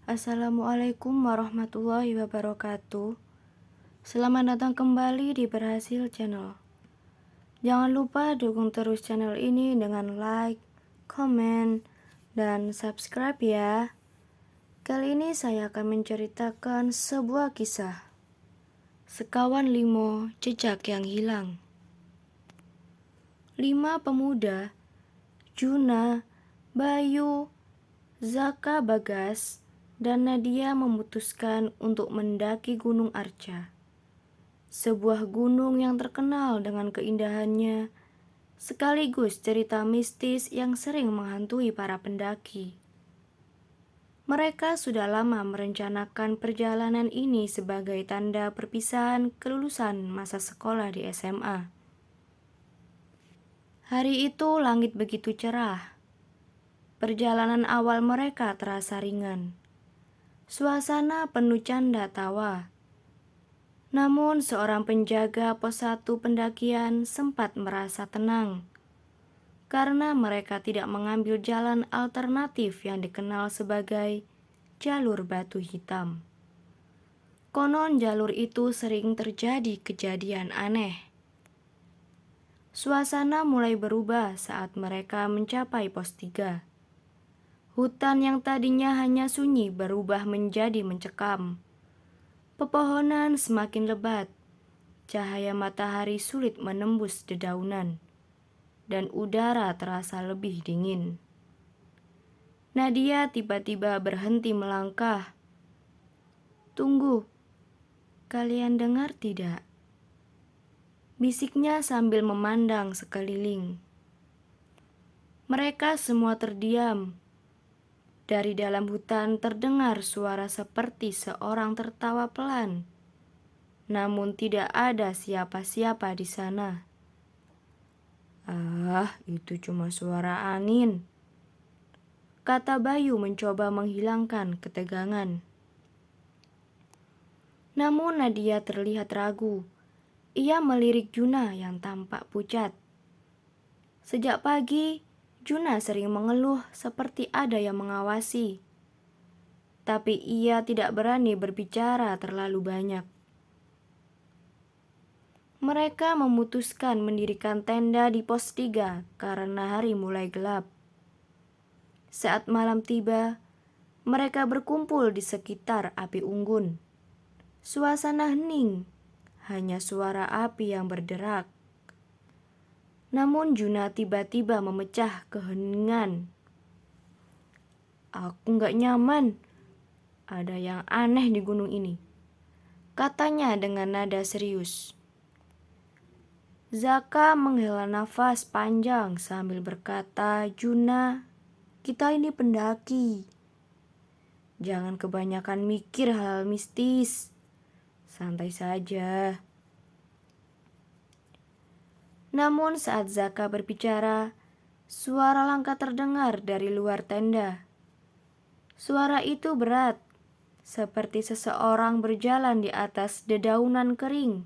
Assalamualaikum warahmatullahi wabarakatuh. Selamat datang kembali di Berhasil Channel. Jangan lupa dukung terus channel ini dengan like, komen, dan subscribe ya. Kali ini saya akan menceritakan sebuah kisah. Sekawan Limo, Jejak yang Hilang. 5 pemuda, Juna, Bayu, Zaka, Bagas, dan Nadia memutuskan untuk mendaki Gunung Arca. Sebuah gunung yang terkenal dengan keindahannya, sekaligus cerita mistis yang sering menghantui para pendaki. Mereka sudah lama merencanakan perjalanan ini sebagai tanda perpisahan kelulusan masa sekolah di SMA. Hari itu langit begitu cerah. Perjalanan awal mereka terasa ringan. Suasana penuh canda tawa. Namun seorang penjaga pos 1 pendakian sempat merasa tenang karena mereka tidak mengambil jalan alternatif yang dikenal sebagai jalur batu hitam. Konon jalur itu sering terjadi kejadian aneh. Suasana mulai berubah saat mereka mencapai pos 3. Hutan yang tadinya hanya sunyi berubah menjadi mencekam. Pepohonan semakin lebat, cahaya matahari sulit menembus dedaunan, dan udara terasa lebih dingin. Nadia tiba-tiba berhenti melangkah. "Tunggu, kalian dengar tidak?" bisiknya sambil memandang sekeliling. Mereka semua terdiam. Dari dalam hutan terdengar suara seperti seorang tertawa pelan. Namun tidak ada siapa-siapa di sana. "Ah, itu cuma suara angin," kata Bayu mencoba menghilangkan ketegangan. Namun Nadia terlihat ragu. Ia melirik Juna yang tampak pucat. Sejak pagi, Juna sering mengeluh seperti ada yang mengawasi. Tapi ia tidak berani berbicara terlalu banyak. Mereka memutuskan mendirikan tenda di pos 3 karena hari mulai gelap. Saat malam tiba, mereka berkumpul di sekitar api unggun. Suasana hening, hanya suara api yang berderak. Namun Juna tiba-tiba memecah keheningan. "Aku gak nyaman, ada yang aneh di gunung ini," katanya dengan nada serius. Zaka menghela nafas panjang sambil berkata, "Juna, kita ini pendaki. Jangan kebanyakan mikir hal mistis. Santai saja." Namun saat Zaka berbicara, suara langkah terdengar dari luar tenda. Suara itu berat, seperti seseorang berjalan di atas dedaunan kering.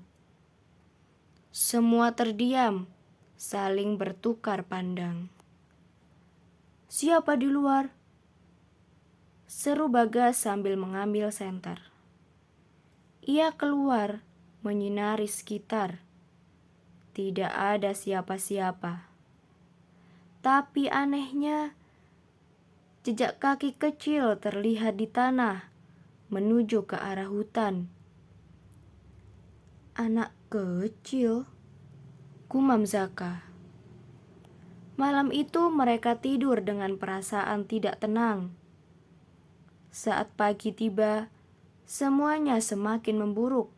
Semua terdiam, saling bertukar pandang. "Siapa di luar?" seru Bagas sambil mengambil senter. Ia keluar, menyinari sekitar. Tidak ada siapa-siapa. Tapi anehnya, jejak kaki kecil terlihat di tanah, menuju ke arah hutan. "Anak kecil," gumam Zaka. Malam itu mereka tidur dengan perasaan tidak tenang. Saat pagi tiba, semuanya semakin memburuk.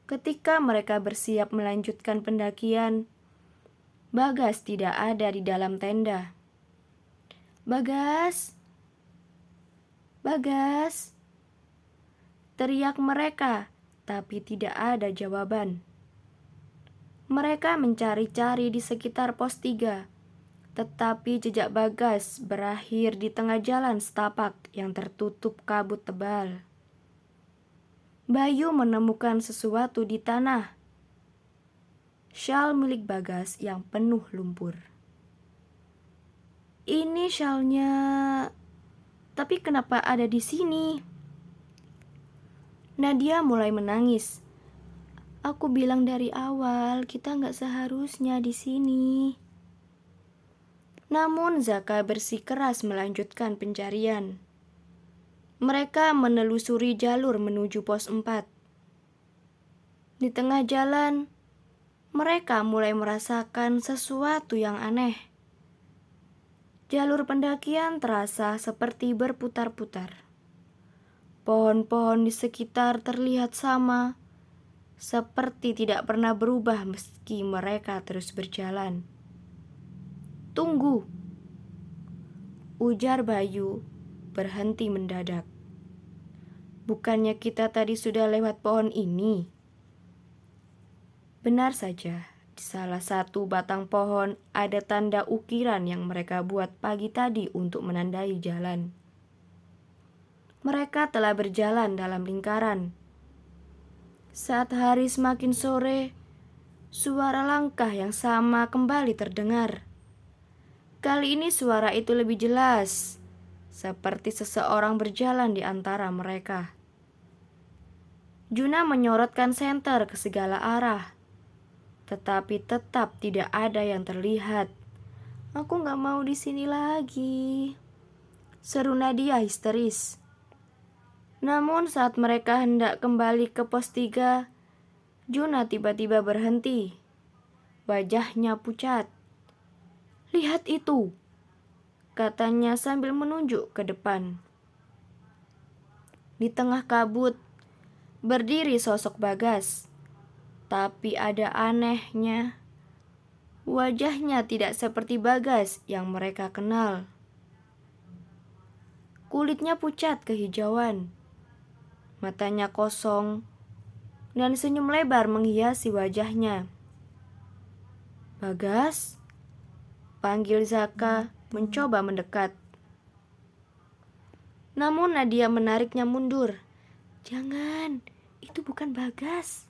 Ketika mereka bersiap melanjutkan pendakian, Bagas tidak ada di dalam tenda. "Bagas! Bagas!" teriak mereka, tapi tidak ada jawaban. Mereka mencari-cari di sekitar pos 3, tetapi jejak Bagas berakhir di tengah jalan setapak yang tertutup kabut tebal. Bayu menemukan sesuatu di tanah. Syal milik Bagas yang penuh lumpur. "Ini syalnya Tapi kenapa ada di sini? Nadia mulai menangis. Aku bilang dari awal, kita nggak seharusnya di sini. Namun Zaka bersikeras melanjutkan pencarian. Mereka menelusuri jalur menuju pos 4. Di tengah jalan, mereka mulai merasakan sesuatu yang aneh. Jalur pendakian terasa seperti berputar-putar. Pohon-pohon di sekitar terlihat sama, seperti tidak pernah berubah meski mereka terus berjalan. Tunggu, ujar Bayu, berhenti mendadak. Bukannya kita tadi sudah lewat pohon ini? Benar saja, di salah satu batang pohon ada tanda ukiran yang mereka buat pagi tadi untuk menandai jalan. Mereka telah berjalan dalam lingkaran. Saat hari semakin sore, suara langkah yang sama kembali terdengar. Kali ini suara itu lebih jelas, seperti seseorang berjalan di antara mereka. Juna menyorotkan senter ke segala arah, tetapi tetap tidak ada yang terlihat. Aku gak mau di sini lagi, seru Nadia histeris. Namun saat mereka hendak kembali ke pos 3, Juna tiba-tiba berhenti. Wajahnya pucat. Lihat itu, katanya sambil menunjuk ke depan. Di tengah kabut, berdiri sosok Bagas. Tapi ada anehnya, wajahnya tidak seperti Bagas yang mereka kenal. Kulitnya pucat kehijauan, matanya kosong, dan senyum lebar menghiasi wajahnya. Bagas, panggil Zaka mencoba mendekat. Namun Nadia menariknya mundur. Jangan, itu bukan Bagas.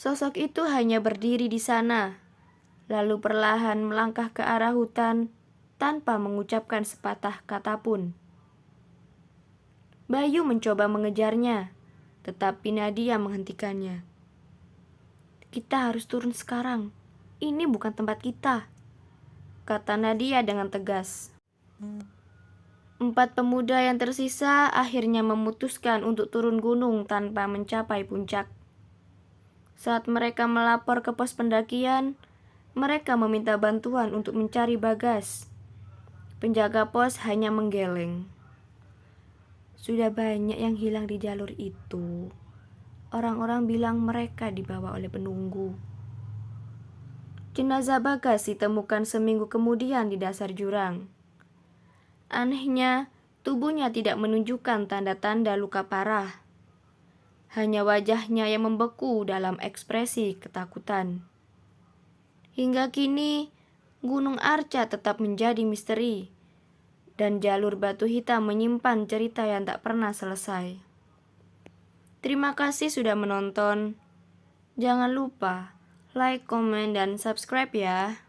Sosok itu hanya berdiri di sana, lalu perlahan melangkah ke arah hutan tanpa mengucapkan sepatah kata pun. Bayu mencoba mengejarnya, tetapi Nadia menghentikannya. Kita harus turun sekarang. Ini bukan tempat kita, kata Nadia dengan tegas. 4 pemuda yang tersisa akhirnya memutuskan untuk turun gunung tanpa mencapai puncak. Saat mereka melapor ke pos pendakian, mereka meminta bantuan untuk mencari Bagas. Penjaga pos hanya menggeleng. Sudah banyak yang hilang di jalur itu. Orang-orang bilang mereka dibawa oleh penunggu. Jenazah Bagas ditemukan seminggu kemudian di dasar jurang. Anehnya, tubuhnya tidak menunjukkan tanda-tanda luka parah. Hanya wajahnya yang membeku dalam ekspresi ketakutan. Hingga kini, Gunung Arca tetap menjadi misteri. Dan jalur batu hitam menyimpan cerita yang tak pernah selesai. Terima kasih sudah menonton. Jangan lupa like, komen, dan subscribe ya.